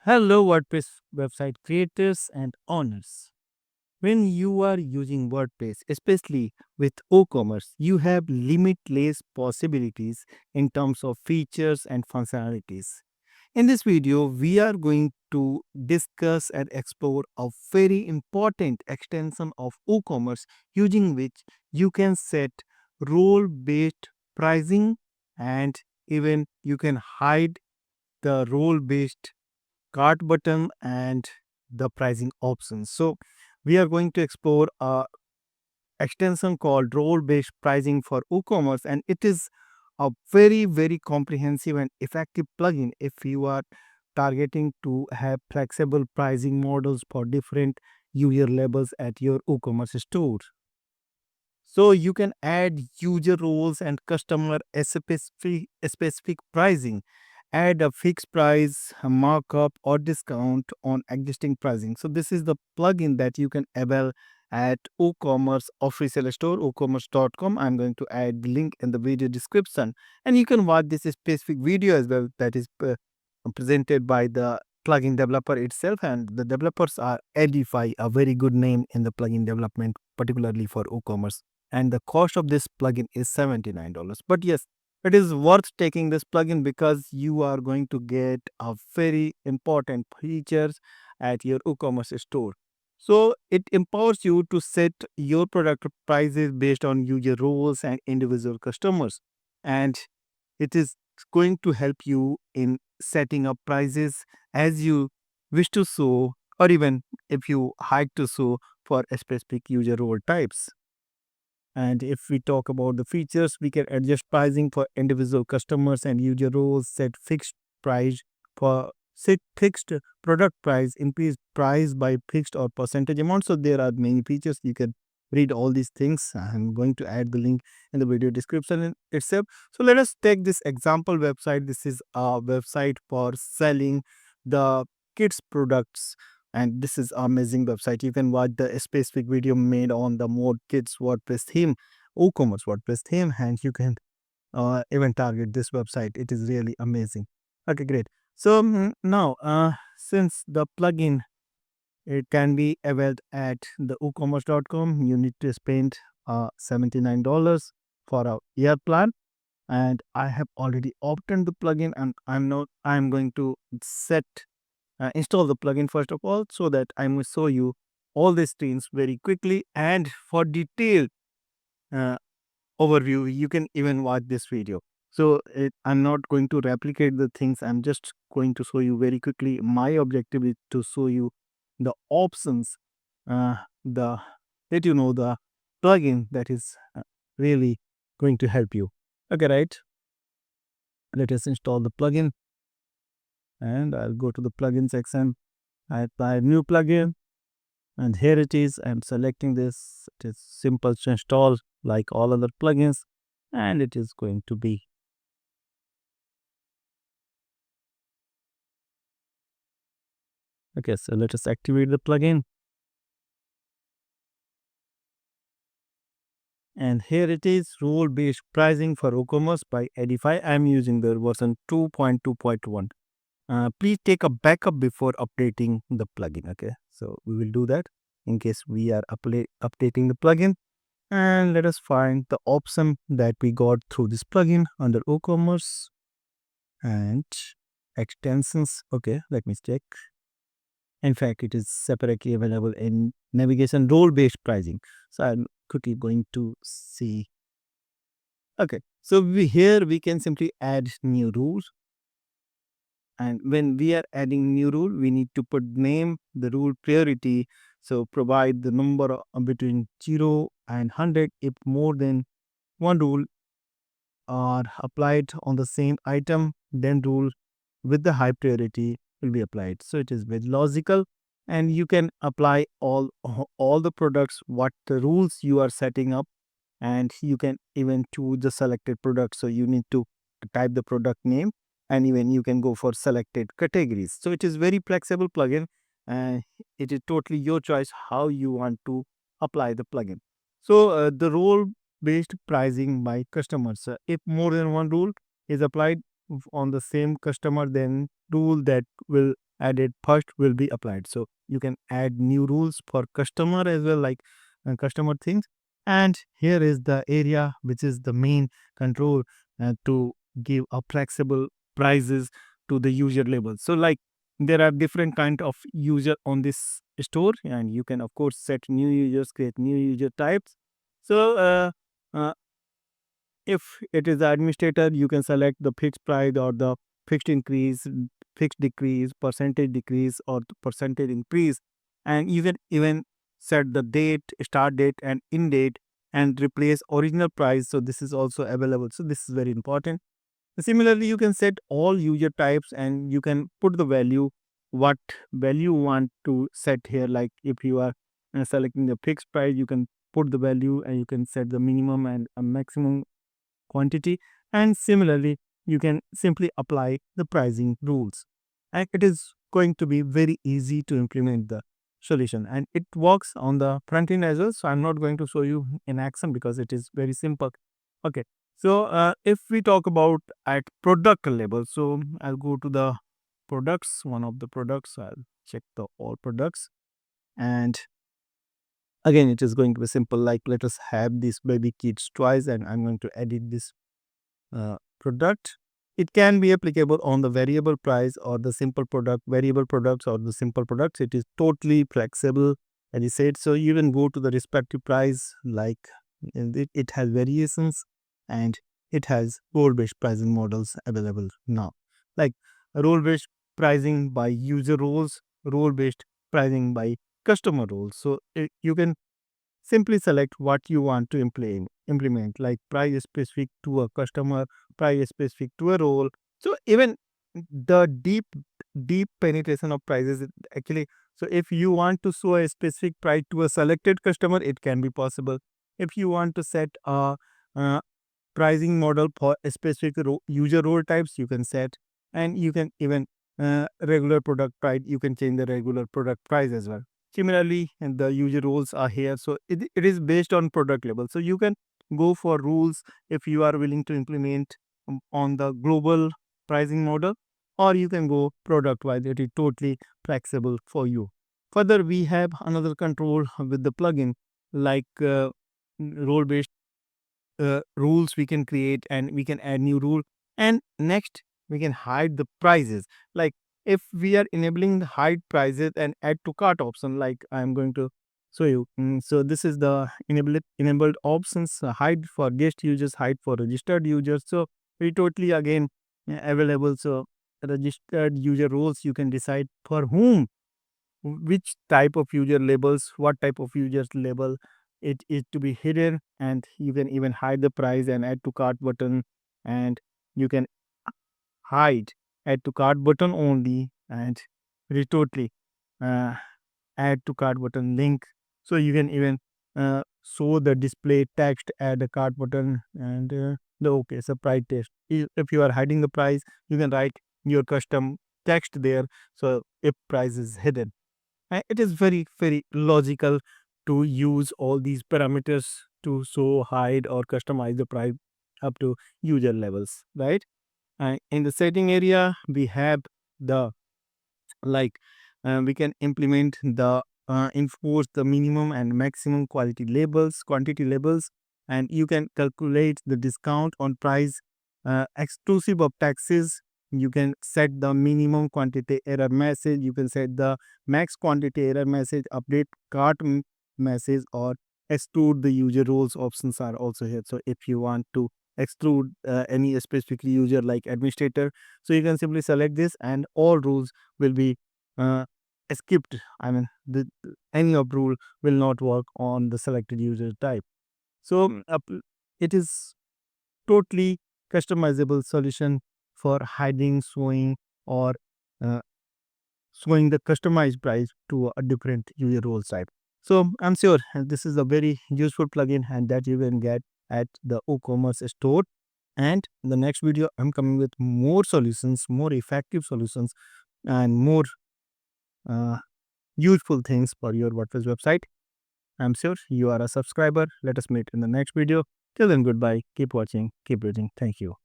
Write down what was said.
Hello, WordPress website creators and owners. When you are using WordPress, especially with WooCommerce, you have limitless possibilities in terms of features and functionalities. In this video, we are going to discuss and explore a very important extension of WooCommerce using which you can set role based pricing and even you can hide the role based cart button and the pricing options. So we are going to explore a extension called role based pricing for WooCommerce, and it is a very comprehensive and effective plugin if you are targeting to have flexible pricing models for different user levels at your WooCommerce store. So you can add user roles and customer specific pricing, add a fixed price, a markup or discount on existing pricing. So this is the plugin that you can avail at WooCommerce official store, woocommerce.com. I'm going to add the link in the video description, and you can watch this specific video as well that is presented by the plugin developer itself, and the developers are Edify, a very good name in the plugin development, particularly for WooCommerce, and the cost of this plugin is $79. But yes, it is worth taking this plugin because you are going to get a very important features at your WooCommerce store. So it empowers you to set your product prices based on user roles and individual customers, and it is going to help you in setting up prices as you wish to show, or even if you hide to show for a specific user role types. And if we talk about the features, we can adjust pricing for individual customers and user roles, set fixed price for set fixed product price, increase price by fixed or percentage amount. So there are many features. You can read all these things. I'm going to add the link in the video description itself. So let us take this example website. This is a website for selling the kids products, and this is amazing website. You can watch the specific video made on the more kids WordPress theme, WooCommerce WordPress theme, and you can even target this website. It is really amazing. Okay, great. So now, since the plugin it can be availed at the woocommerce.com, you need to spend $79 for a year plan, and I have already opened the plugin, and I'm going to set install the plugin first of all, so that I will show you all these things very quickly, and for detailed uh, overview you can even watch this video. So I'm not going to replicate the things, I'm just going to show you very quickly. My objective is to show you the options, the let you know the plugin that is really going to help you. Okay, right, let us install the plugin, and I'll go to the plugin section. I apply a new plugin, and here it is. I'm selecting this. It is simple to install like all other plugins, and it is going to be okay. So let us activate the plugin, and here it is, role based pricing for WooCommerce by Edify. I'm using the version 2.2.1. Please take a backup before updating the plugin. Okay, so we will do that in case we are updating the plugin. And let us find the option that we got through this plugin under WooCommerce and extensions. Okay, let me check. In fact, it is separately available in navigation role based pricing. So I'm quickly going to see. Okay, so here we can simply add new rules, and when we are adding new rule, we need to put name the rule priority. So provide the number between 0 and 100 if more than one rule are applied on the same item, then rule with the high priority will be applied. So it is very logical, and you can apply all the products what the rules you are setting up, and you can even choose the selected product. So you need to type the product name, and even you can go for selected categories. So it is very flexible plugin, and it is totally your choice how you want to apply the plugin. So the role based pricing by customers. If more than one rule is applied on the same customer, then rule that will added first will be applied. So you can add new rules for customer as well, like customer things. And here is the area which is the main control to give a flexible prices to the user level. So like there are different kind of user on this store, and you can of course set new users, create new user types. So uh, if it is the administrator, you can select the fixed price or the fixed increase, fixed decrease, percentage decrease, or the percentage increase. And you can even set the date, start date, and end date, and replace original price. So this is also available. So this is very important. Similarly, you can set all user types and you can put the value, what value you want to set here. Like if you are selecting the fixed price, you can put the value and you can set the minimum and a maximum quantity. And similarly, you can simply apply the pricing rules. And it is going to be very easy to implement the solution. And it works on the front end as well. So I'm not going to show you in action because it is very simple. Okay. So if we talk about at product level, so I'll go to the products, one of the products, I'll check the all products. And again, it is going to be simple. Like let us have this baby kids toys, and I'm going to edit this product. It can be applicable on the variable price or the simple product, variable products or the simple products. It is totally flexible, as I said. So you can go to the respective price, like it has variations, and it has role-based pricing models available now. Like role-based pricing by user roles, role-based pricing by customer roles. So you can simply select what you want to implement, like price specific to a customer, price specific to a role. So even the deep penetration of prices actually. So if you want to show a specific price to a selected customer, it can be possible. If you want to set a uh, pricing model for a specific user role types, you can set. And you can even regular product price, you can change the regular product price as well. Similarly, and the user roles are here. So it is based on product level. So you can go for rules if you are willing to implement on the global pricing model, or you can go product wise. It is totally flexible for you. Further, we have another control with the plugin, like role based rules we can create, and we can add new rule. And next, we can hide the prices. Like if we are enabling the hide prices and add to cart option, like I'm going to show you. So this is the enabled options, hide for guest users, hide for registered users. So we totally again available. So registered user roles, you can decide for whom, which type of user labels, what type of users label it is to be hidden. And you can even hide the price and add to cart button. And you can hide add to cart button only, and totally uh, add to cart button link. So you can even show the display text add a cart button. And the okay, so price text, if you are hiding the price, you can write your custom text there. So if price is hidden, and it is very, very logical to use all these parameters to show, hide, or customize the price up to user levels, right? And in the setting area, we have the like we can implement the enforce the minimum and maximum quantity labels. And you can calculate the discount on price exclusive of taxes. You can set the minimum quantity error message, you can set the max quantity error message, update cart message, or exclude the user roles options are also here. So if you want to exclude any specific user like administrator, so you can simply select this and all rules will be uh, skipped. I mean, any of rule will not work on the selected user type. So it is totally customizable solution for hiding, showing, or uh, showing the customized price to a different user role type. So I'm sure this is a very useful plugin, and that you can get at the WooCommerce store. And in the next video, I'm coming with more solutions, more effective solutions, and more uh, useful things for your WordPress website. I'm sure you are a subscriber. Let us meet in the next video. Till then, goodbye. Keep watching, keep reading. Thank you.